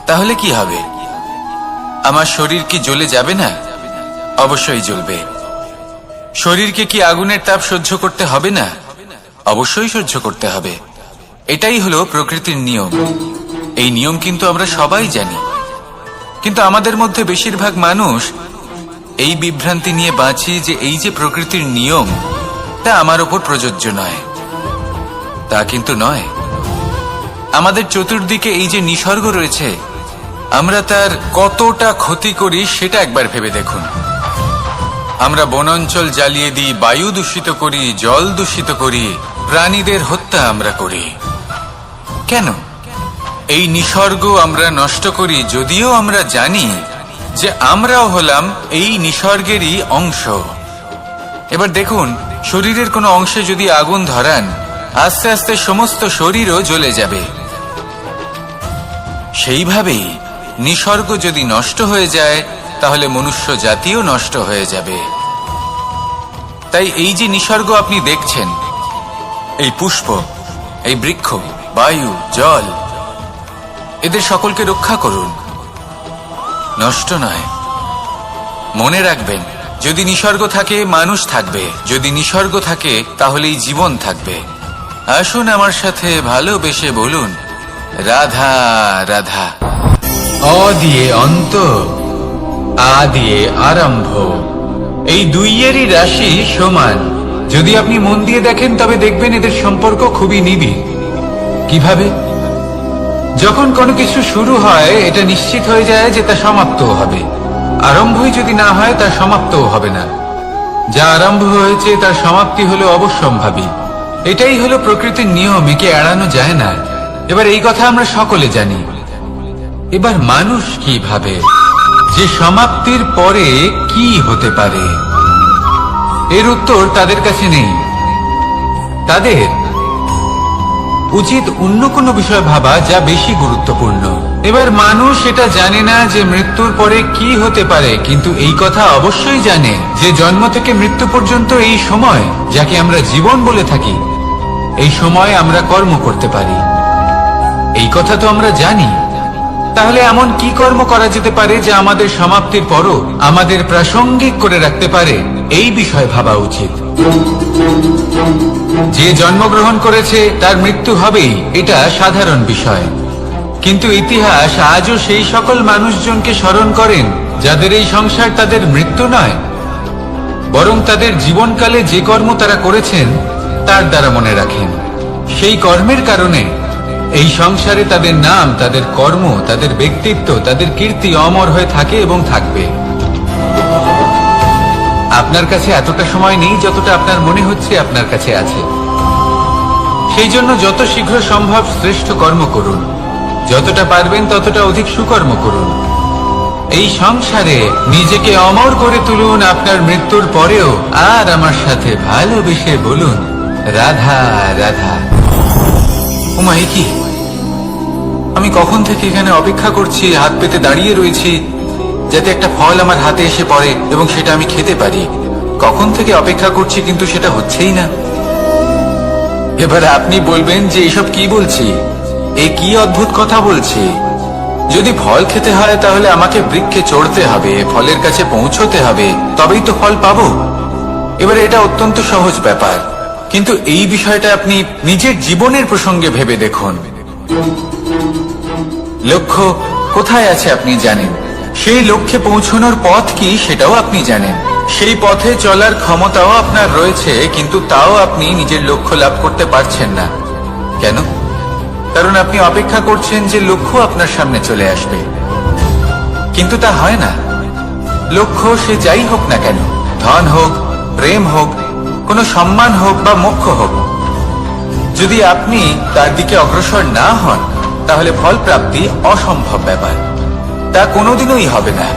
তাহলে কি হবে? আমার শরীর কি জ্বলে যাবে না? অবশ্যই জ্বলবে। শরীরকে কি আগুনের তাপ সহ্য করতে হবে না? অবশ্যই সহ্য করতে হবে। এটাই হলো প্রকৃতির নিয়ম। এই নিয়ম কিন্তু আমরা সবাই জানি, কিন্তু আমাদের মধ্যে বেশিরভাগ মানুষ এই বিভ্রান্তি নিয়ে বাঁচি যে এই যে প্রকৃতির নিয়ম, তা আমার ওপর প্রযোজ্য নয়। তা কিন্তু নয়। আমাদের চতুর্দিকে এই যে নিসর্গ রয়েছে, আমরা তার কতটা ক্ষতি করি সেটা একবার ভেবে দেখুন। আমরা বনাঞ্চল জ্বালিয়ে দিই, বায়ু দূষিত করি, জল দূষিত করি, প্রাণীদের হত্যা আমরা করি। কেন? এই নিসর্গ আমরা নষ্ট করি, যদিও আমরা জানি যে আমরাও হলাম এই নিসর্গেরই অংশ। এবার দেখুন, শরীরের কোনো অংশে যদি আগুন ধরান, আস্তে আস্তে সমস্ত শরীরও জ্বলে যাবে। সেইভাবেই নিসর্গ যদি নষ্ট হয়ে যায়, তাহলে মনুষ্য জাতিও নষ্ট হয়ে যাবে। তাই এই যে নিসর্গ আপনি দেখছেন, এই পুষ্প, এই বৃক্ষ, বায়ু, জল, এদের সকলকে রক্ষা করুন, নষ্ট নয়। মনে রাখবেন, যদি নিসর্গ থাকে মানুষ থাকবে, যদি নিসর্গ থাকে তাহলেই জীবন থাকবে। আসুন আমার সাথে ভালোবেসে বলুন, রাধা রাধা। অ দিয়ে অন্ত, আ দিয়ে আরম্ভ, এই দুইয়েরই রাশি সমান। যদি আপনি মন দিয়ে দেখেন তবে দেখবেন এদের সম্পর্ক খুবই নিবিড়। কিভাবে? যখন কোনো কিছু শুরু হয়, এটা নিশ্চিত হয়ে যায় যে তা সমাপ্তও হবে। আরম্ভই যদি না হয়, তা সমাপ্তও হবে না। যা আরম্ভ হয়েছে তার সমাপ্তি হলো অবশ্যম্ভাবী। এটাই হলো প্রকৃতির নিয়ম, একে এড়ানো যায় না। এবার এই কথা আমরা সকলে জানি। এবার মানুষ কি ভাবে যে সমাপ্তির পরে কি হতে পারে, এর উত্তর তাদের কাছে নেই। তাদের উচিত অন্য কোনো বিষয় ভাবা যা বেশি গুরুত্বপূর্ণ। এবার মানুষ এটা জানে না যে মৃত্যুর পরে কি হতে পারে, কিন্তু এই কথা অবশ্যই জানে যে জন্ম থেকে মৃত্যু পর্যন্ত এই সময়, যাকে আমরা জীবন বলে থাকি, এই সময় আমরা কর্ম করতে পারি। এই কথা তো আমরা জানি। তাহলে এমন কি কর্ম করা যেতে পারে যা আমাদের সমাপ্তির পরও আমাদের প্রাসঙ্গিক করে রাখতে পারে, এই বিষয়ে ভাবা উচিত। যে জন্মগ্রহণ করেছে তার মৃত্যু হবেই, এটা সাধারণ বিষয়। কিন্তু ইতিহাস আজও সেই সকল মানুষজনকে স্মরণ করেন যাদের এই সংসার তাদের মৃত্যু নয়, বরং তাদের জীবনকালে যে কর্ম তারা করেছেন তার দ্বারা মনে রাখেন। সেই কর্মের কারণে এই সংসারে তাদের নাম, তাদের কর্ম, তাদের ব্যক্তিত্ব, তাদের কীর্তি অমর হয়ে থাকে এবং থাকবে। আপনার কাছে এতটা সময় নেই যতটা আপনার মনে হচ্ছে আপনার কাছে আছে। সেই জন্য যত শীঘ্র সম্ভব শ্রেষ্ঠ কর্ম করুন, যতটা পারবেন ততটা অধিক সুকর্ম করুন। এই সংসারে নিজেকে অমর করে তুলুন আপনার মৃত্যুর পরেও। আর আমার সাথে ভালোবেসে বলুন, রাধা রাধা। উমা, এ কি? আমি কখন থেকে এখানে অপেক্ষা করছি, হাত পেতে দাঁড়িয়ে রয়েছি যাতে একটা ফল আমার হাতে এসে পড়ে এবং সেটা আমি খেতে পারি। কখন থেকে অপেক্ষা করছি, কিন্তু সেটা হচ্ছেই না। এবার আপনি বলবেন যে এসব কি বলছি, এ কি অদ্ভুত কথা বলছি। যদি ফল খেতে হয় তাহলে আমাকে বৃক্ষে চড়তে হবে, ফলের কাছে পৌঁছতে হবে, তবেই তো ফল পাবো। এবার এটা অত্যন্ত সহজ ব্যাপার, কিন্তু এই বিষয়টা আপনি নিজের জীবনের প্রসঙ্গে ভেবে দেখুন। লক্ষ্য কোথায় আছে আপনি জানেন, সেই লক্ষ্যে পৌঁছানোর পথ কি সেটাও আপনি জানেন, সেই পথে চলার ক্ষমতাও আপনার রয়েছে, কিন্তু তাও আপনি নিজের লক্ষ্য লাভ করতে পারছেন না। কেন? কারণ আপনি অপেক্ষা করছেন যে লক্ষ্য আপনার সামনে চলে আসবে, কিন্তু তা হয় না। লক্ষ্য সে যাই হোক না কেন, ধন হোক, প্রেম হোক, কোনো সম্মান হোক বা মোক্ষ হোক, যদি আপনি তার দিকে অগ্রসর না হন তাহলে ফল প্রাপ্তি অসম্ভব ব্যাপার, তা কোনোদিনই হবে না।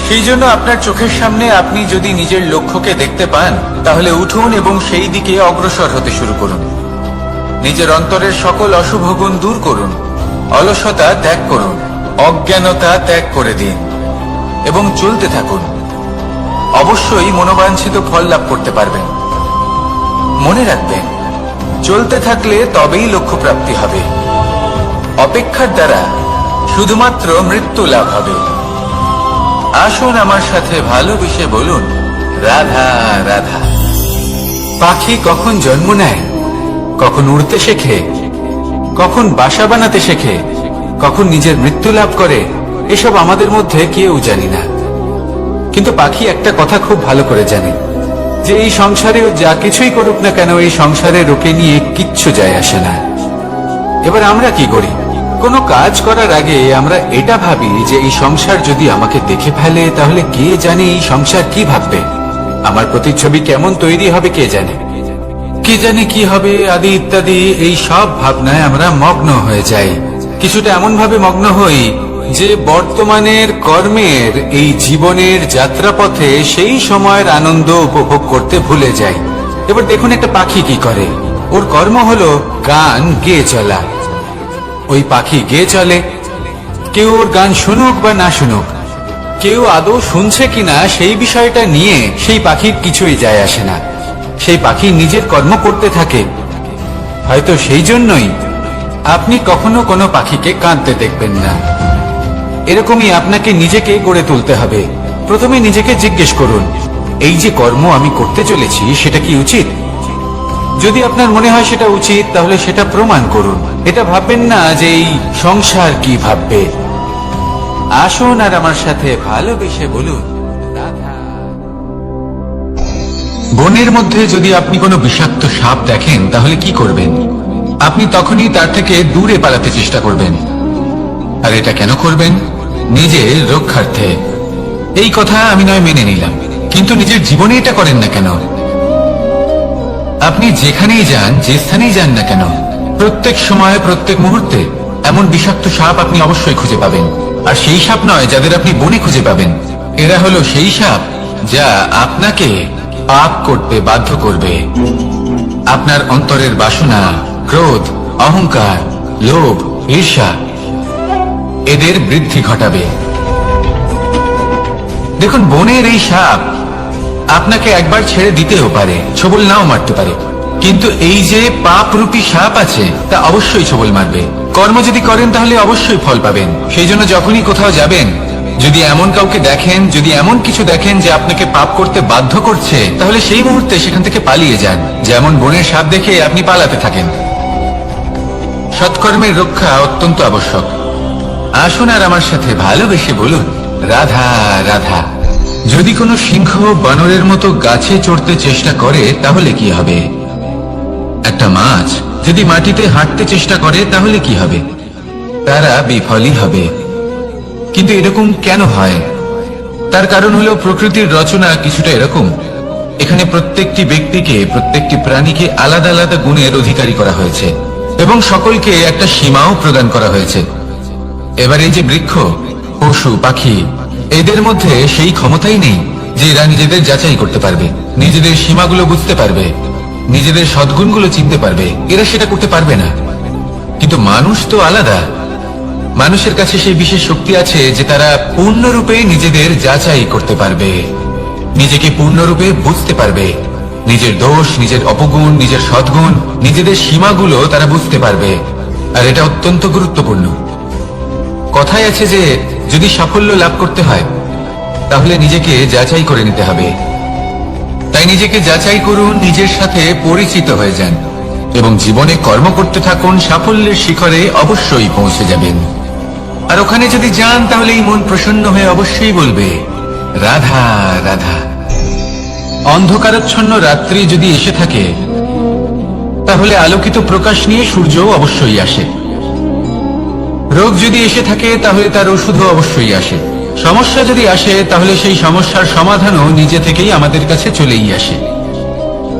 সেই জন্য আপনার চোখের সামনে আপনি যদি নিজের লক্ষ্যকে দেখতে পান তাহলে উঠুন এবং সেই দিকে অগ্রসর হতে শুরু করুন। নিজের অন্তরের সকল অশুভ গুণ দূর করুন, অলসতা ত্যাগ করুন, অজ্ঞানতা ত্যাগ করে দিন এবং চলতে থাকুন। অবশ্যই মনোবাঞ্ছিত ফল লাভ করতে পারবেন। মনে রাখবেন, চলতে থাকলে তবেই লক্ষ্য প্রাপ্তি হবে। অপেক্ষার দ্বারা শুধুমাত্র মৃত্যু লাভ হবে। আসুন আমার সাথে ভালোবেসে বলুন, রাধা রাধা। পাখি কখন জন্ম নেয়, কখন উড়তে শেখে, কখন বাসা বানাতে শেখে, কখন নিজের মৃত্যু লাভ করে, এসব আমাদের মধ্যে কেউ জানি না। কিন্তু পাখি একটা কথা খুব ভালো করে জানে, যে এই সংসারে যা কিছুই করুক না কেন, এই সংসারে ওকে নিয়ে কিচ্ছু যায় আসে না। এবার আমরা কি করি? কোনো কাজ করার আগে আমরা এটা ভাবি যে এই সংসার যদি আমাকে দেখে ফেলে, তাহলে কে জানে এই সংসার কি ভাববে, আমার প্রতিচ্ছবি কেমন তৈরি হবে কে জানে, কে জানে কি হবে আদি ইত্যাদি। এই সব ভাবনায় আমরা মগ্ন হয়ে যাই। কিছুটা এমন ভাবে মগ্ন হই যে বর্তমানের কর্মের এই জীবনের যাত্রাপথে সেই সময়ের আনন্দ উপভোগ করতে ভুলে যাই। এবার দেখুন একটা পাখি কি করে, ওর কর্ম হলো গান গেয়ে চলা। ওই পাখি গেয়ে চলে, কেউ ওর গান শুনুক বা না শুনুক, কেউ আদৌ শুনছে কিনা সেই বিষয়টা নিয়ে সেই পাখির কিছুই যায় আসে না। সেই পাখি নিজের কর্ম করতে থাকে। হয়তো সেই জন্যই আপনি কখনো কোনো পাখিকে কাঁদতে দেখবেন না। এরকমই আপনাকে নিজেকে গড়ে তুলতে হবে। প্রথমে নিজেকে জিজ্ঞেস করুন, এই যে কর্ম আমি করতে চলেছি সেটা কি উচিত? যদি আপনার মনে হয় সেটা উচিত, তাহলে সেটা প্রমাণ করুন। এটা ভাববেন না যে এই সংসার কি ভাববে। আসুন আর আমার সাথে ভালোবেসে বলুন, রাধা। বনের মধ্যে যদি আপনি কোনো বিষাক্ত সাপ দেখেন, তাহলে কি করবেন? আপনি তখনই তার থেকে দূরে পালাতে চেষ্টা করবেন। আর এটা কেন করবেন? নিজের রক্ষার্থে। এই কথা আমি নয় মেনে নিলাম, কিন্তু নিজের জীবনে এটা করেন না কেন? আপনি যেখানেই যান, যে স্থানেই যান না কেন, প্রত্যেক সময় প্রত্যেক মুহূর্তে এমন বিষাক্ত সাপ আপনি অবশ্যই খুঁজে পাবেন। আর সেই সাপ নয় যাদের আপনি বনে খুঁজে পাবেন, এরা হলো সেই সাপ যা আপনাকে পাপ করতে বাধ্য করবে। আপনার অন্তরের বাসনা, ক্রোধ, অহংকার, লোভ, ঈর্ষা এদের বৃদ্ধি ঘটাবে। দেখুন, বনের এই সাপ আপনাকে একবার ছেড়ে দিতেও পারে, ছোবল নাও মারতে পারে, কিন্তু এই যে পাপরূপী সাপ আছে তা অবশ্যই ছোবল মারবে। কর্ম যদি করেন তাহলে অবশ্যই ফল পাবেন। সেই জন্য যখনই কোথাও যাবেন, যদি এমন কাউকে দেখেন, যদি এমন কিছু দেখেন যে আপনাকে পাপ করতে বাধ্য করছে, তাহলে সেই মুহূর্তে সেখান থেকে পালিয়ে যান। যেমন বনের সাপ দেখে আপনি পালাতে থাকেন। সৎকর্মের রক্ষা অত্যন্ত আবশ্যক। আসুন আর আমার সাথে ভালোবেসে বলুন, রাধা রাধা। যদি কোনো সিংহ বানরের মতো গাছে চড়তে চেষ্টা করে, তাহলে কি হবে? একটা মাছ যদি মাটিতে হাঁটতে চেষ্টা করে, তাহলে কি হবে? তারা বিফলই হবে। কিন্তু এরকম কেন হয়? তার কারণ হলো প্রকৃতির রচনা কিছুটা এরকম। এখানে প্রত্যেকটি ব্যক্তিকে, প্রত্যেকটি প্রাণীকে আলাদা আলাদা গুণের অধিকারী করা হয়েছে এবং সকলকে একটা সীমাও প্রদান করা হয়েছে। এবার এই যে বৃক্ষ, পশু, পাখি, এদের মধ্যে সেই ক্ষমতাই নেই যে এরা নিজেদের যাচাই করতে পারবে, নিজেদের সীমাগুলো বুঝতে পারবে, নিজেদের সদ্গুণগুলো চিনতে পারবে। এরা সেটা করতে পারবে না। কিন্তু মানুষ তো আলাদা। মানুষের কাছে সেই বিশেষ শক্তি আছে যে তারা পূর্ণরূপে নিজেদের যাচাই করতে পারবে, নিজেকে পূর্ণরূপে বুঝতে পারবে, নিজের দোষ, নিজের অপগুণ, নিজের সদ্গুণ, নিজেদের সীমাগুলো তারা বুঝতে পারবে। আর এটা অত্যন্ত গুরুত্বপূর্ণ। কথায় আছে যে যদি সাফল্য লাভ করতে হয়, তাহলে নিজেকে যাচাই করে নিতে হবে। তাই নিজেকে যাচাই করুন, নিজের সাথে পরিচিত হয়ে যান এবং জীবনে কর্ম করতে থাকুন। সাফল্যের শিখরে অবশ্যই পৌঁছে যাবেন। আর ওখানে যদি যান, তাহলে এই মন প্রসন্ন হয়ে অবশ্যই বলবে, রাধা রাধা। অন্ধকারাচ্ছন্ন রাত্রি যদি এসে থাকে, তাহলে আলোকিত প্রকাশ নিয়ে সূর্যও অবশ্যই আসে। রোগ যদি এসে থাকে, তাহলে তার ওষুধও অবশ্যই আসে। সমস্যা যদি আসে, তাহলে সেই সমস্যার সমাধানও নিজে থেকেই আমাদের কাছে চলেই আসে।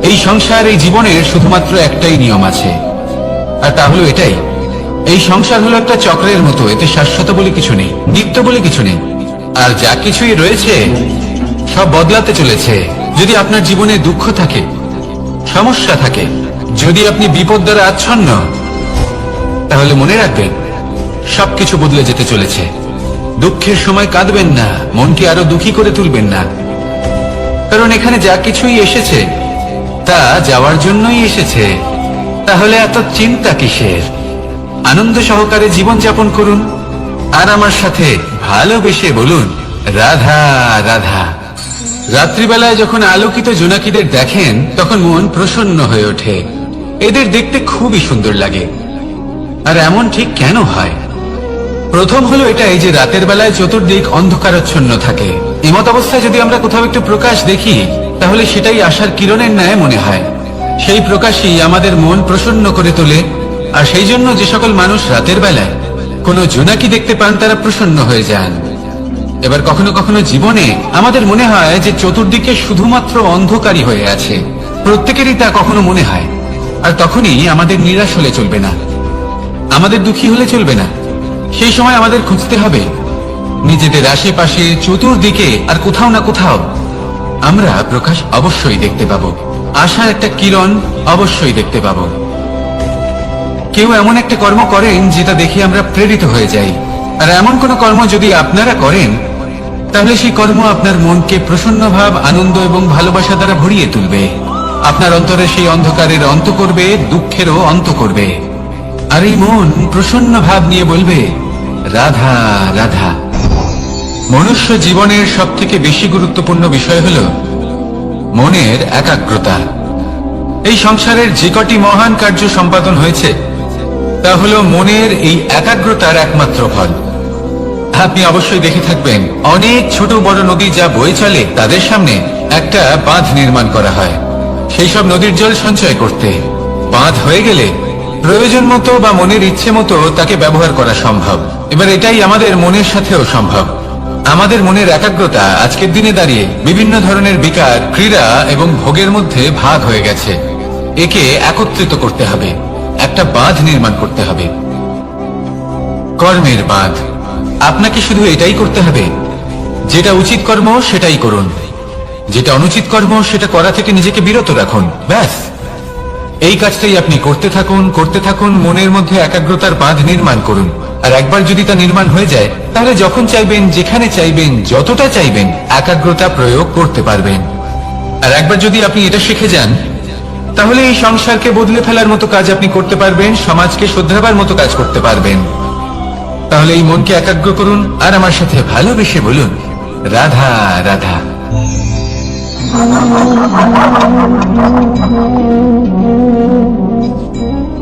এই সংসার, এই জীবনের শুধুমাত্র একটাই নিয়ম আছে, আর তা হলো এটাই, এই সংসার হলো একটা চক্রের মতো। এতে শাশ্বত বলে কিছু নেই, নিত্য বলে কিছু নেই। আর যা কিছুই রয়েছে সব বদলাতে চলেছে। যদি আপনার জীবনে দুঃখ থাকে, সমস্যা থাকে, যদি আপনি বিপদ দ্বারা আচ্ছন্ন, তাহলে মনে রাখবেন সবকিছু বদলে যেতে চলেছে। দুঃখের সময় কাঁদবেন না, মনকে আরো দুঃখী করে তুলবেন না, কারণ এখানে যা কিছুই এসেছে তা যাওয়ার জন্যই এসেছে। তাহলে এত চিন্তা কিসের? আনন্দ সহকারে জীবন যাপন করুন আর আমার সাথে ভালোবেসে বলুন রাধা রাধা। রাত্রিবেলায় যখন আলোকিত জোনাকিদের দেখেন তখন মন প্রসন্ন হয়ে ওঠে। এদের দেখতে খুবই সুন্দর লাগে। আর এমন ঠিক কেন হয়? প্রথম হলো এটাই যে রাতের বেলায় চতুর্দিক অন্ধকারাচ্ছন্ন থাকে। এমত অবস্থায় যদি আমরা কোথাও একটু প্রকাশ দেখি, তাহলে সেটাই আশার কিরণের ন্যায় মনে হয়। সেই প্রকাশই আমাদের মন প্রসন্ন করে তোলে। আর সেই জন্য যে সকল মানুষ রাতের বেলায় কোনো জোনাকি দেখতে পান তারা প্রসন্ন হয়ে যান। এবার কখনো কখনো জীবনে আমাদের মনে হয় যে চতুর্দিকে শুধুমাত্র অন্ধকারই হয়ে আছে। প্রত্যেকেরই তা কখনো মনে হয়। আর তখনই আমাদের নিরাশ হলে চলবে না, আমাদের দুঃখী হলে চলবে না। সেই সময় আমাদের খুঁজতে হবে নিজেদের আশেপাশে, চতুর্দিকে আর কোথাও না কোথাও আমরা প্রকাশ অবশ্যই দেখতে পাবো। আশার একটা কিরণ অবশ্যই দেখতে পাবো। কেউ এমন একটা কর্ম করেন যেটা দেখে আমরা প্রেরিত হয়ে যাই। আর এমন কোন কর্ম যদি আপনারা করেন, তাহলে সেই কর্ম আপনার মনকে প্রসন্ন ভাব, আনন্দ এবং ভালোবাসা দ্বারা ভরিয়ে তুলবে। আপনার অন্তরে সেই অন্ধকারের অন্ত করবে, দুঃখেরও অন্ত করবে। আর এই মন প্রসন্ন ভাব নিয়ে বলবে রাধা রাধা। মনুষ্য জীবনের সব থেকে বেশি গুরুত্বপূর্ণ বিষয় হল মনের একাগ্রতা। এই সংসারের যে কটি মহান কার্য সম্পাদন হয়েছে তা হল মনের এই একাগ্রতার একমাত্র ফল। আপনি অবশ্যই দেখে থাকবেন অনেক ছোট বড় নদী যা বয়ে চলে তাদের সামনে একটা বাঁধ নির্মাণ করা হয় সেই সব নদীর জল সঞ্চয় করতে। বাঁধ হয়ে গেলে প্রয়োজন মতো বা মনের ইচ্ছে মতো তাকে ব্যবহার করা সম্ভব। এবার এটাই আমাদের মনের সাথেও সম্ভব। আমাদের মনের একাগ্রতা আজকের দিনে দাঁড়িয়ে বিভিন্ন ধরনের বিকার, ক্রীড়া এবং ভোগের মধ্যে ভাগ হয়ে গেছে। একে একত্রিত করতে হবে, একটা বাঁধ নির্মাণ করতে হবে, কর্মের বাঁধ। আপনাকে শুধু এটাই করতে হবে, যেটা উচিত কর্ম সেটাই করুন, যেটা অনুচিত কর্ম সেটা করা থেকে নিজেকে বিরত রাখুন। ব্যাস, এই কাজটাই আপনি করতে থাকুন, করতে থাকুন। মনের মধ্যে একাগ্রতার বাঁধ নির্মাণ করুন। আর একবার যদি তা নির্মাণ হয়ে যায়, তাহলে যখন চাইবেন, যেখানে চাইবেন, যতটা চাইবেন একাগ্রতা প্রয়োগ করতে পারবেন। আর একবার যদি আপনি এটা শিখে যান, তাহলে এই সংসারকে বদলে ফেলার মতো কাজ আপনি করতে পারবেন, সমাজকে শুধরাবার মতো কাজ করতে পারবেন। তাহলে এই মনকে একাগ্র করুন আর আমার সাথে ভালোবেসে বলুন রাধা রাধা।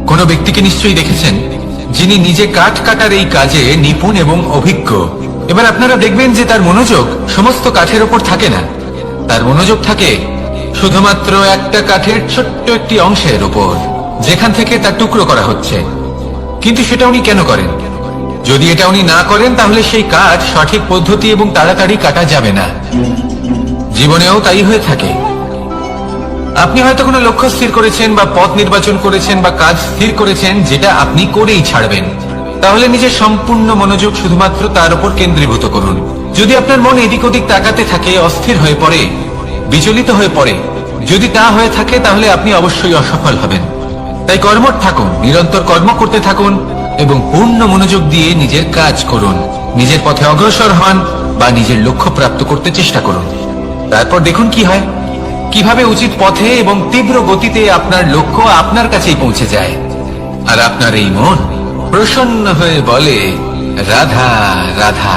কোন ব্যক্তিকে নিশ্চয়ই দেখেছেন যিনি নিজে কাঠ কাটার এই কাজে নিপুণ এবং অভিজ্ঞ। এবার আপনারা দেখবেন যে তার মনোযোগ সমস্ত কাঠের ওপর থাকে না, তার মনোযোগ থাকে শুধুমাত্র একটা কাঠের ছোট্ট একটি অংশের ওপর, যেখান থেকে তার টুকরো করা হচ্ছে। কিন্তু সেটা উনি কেন করেন? যদি এটা উনি না করেন তাহলে সেই কাঠ সঠিক পদ্ধতি এবং তাড়াতাড়ি কাটা যাবে না। জীবনেও তাই হয়ে থাকে। আপনি হয়তো কোনো লক্ষ্য স্থির করেছেন বা পথ নির্বাচন করেছেন বা কাজ স্থির করেছেন যেটা আপনি করেই ছাড়বেন। তাহলে নিজের সম্পূর্ণ মনোযোগ শুধুমাত্র তার উপর কেন্দ্রীভূত করুন। যদি আপনার মন এদিক ওদিক তাকাতে থাকে, অস্থির হয়ে পড়ে, বিচলিত হয়ে পড়ে, যদি তা হয়ে থাকে তাহলে আপনি অবশ্যই অসফল হবেন। তাই কর্মঠ থাকুন, নিরন্তর কর্ম করতে থাকুন এবং পূর্ণ মনোযোগ দিয়ে নিজের কাজ করুন। নিজের পথে অগ্রসর হন বা নিজের লক্ষ্য প্রাপ্ত করতে চেষ্টা করুন। তারপর দেখুন কি হয়, কিভাবে উচিত পথে এবং তীব্র গতিতে আপনার লক্ষ্য আপনার কাছেই পৌঁছে যায়। আর আপনার এই মন প্রসন্ন হয়ে বলে রাধা রাধা।